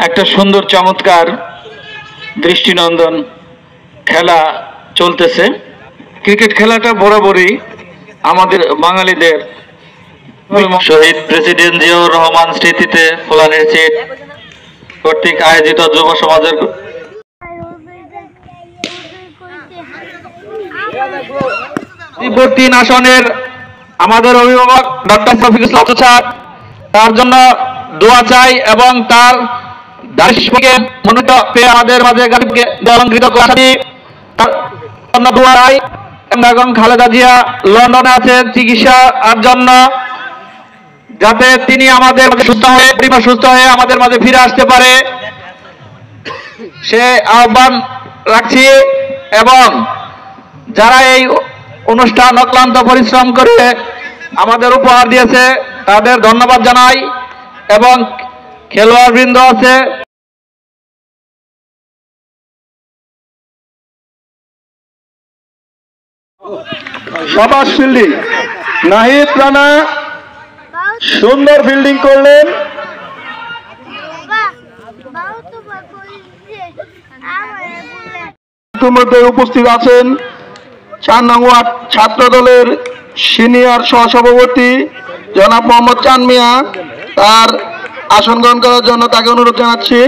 একটা সুন্দর চমৎকার দৃষ্টিনন্দন খেলা চলতেছে। ক্রিকেট খেলাটা বরাবরই আমাদের বাঙালিদের শহীদ প্রেসিডেন্ট জিয়াউর রহমান স্মৃতিতে ফুলানের সিট কর্তৃক আয়োজিত যুব সমাজের 3 আসনের আমাদের অভিভাবক ডক্টর শফিকুল ইসলাম স্যার, তার জন্য দোয়া চাই এবং তার দার্শনিককে মনোনীত পেয়ে আমাদের মাঝে গালিবকে অলঙ্কৃত করা জন্য দোয়া চাই। এবং খালেদা জিয়া লন্ডনে আছেন চিকিৎসার জন্য, যাতে তিনি আমাদের মাঝে সুস্থ হয়ে আমাদের মাঝে ফিরে আসতে পারে সে আহ্বান রাখছি। এবং যারা এই অনুষ্ঠান অক্লান্ত পরিশ্রম করে আমাদের উপহার দিয়েছে তাদের ধন্যবাদ জানাই। এবং খেলোয়াড় বৃন্দ আছে, সাবাস ফিল্ডিং, নাহিদ রানা সুন্দর ফিল্ডিং করলেন। ইতিমধ্যে উপস্থিত আছেন 4 নং ওয়ার্ড ছাত্র দলের সিনিয়র সহসভাপতি জনাব মোহাম্মদ চান মিয়া, তার আসন গ্রহণ করার জন্য তাকে অনুরোধ জানাচ্ছি।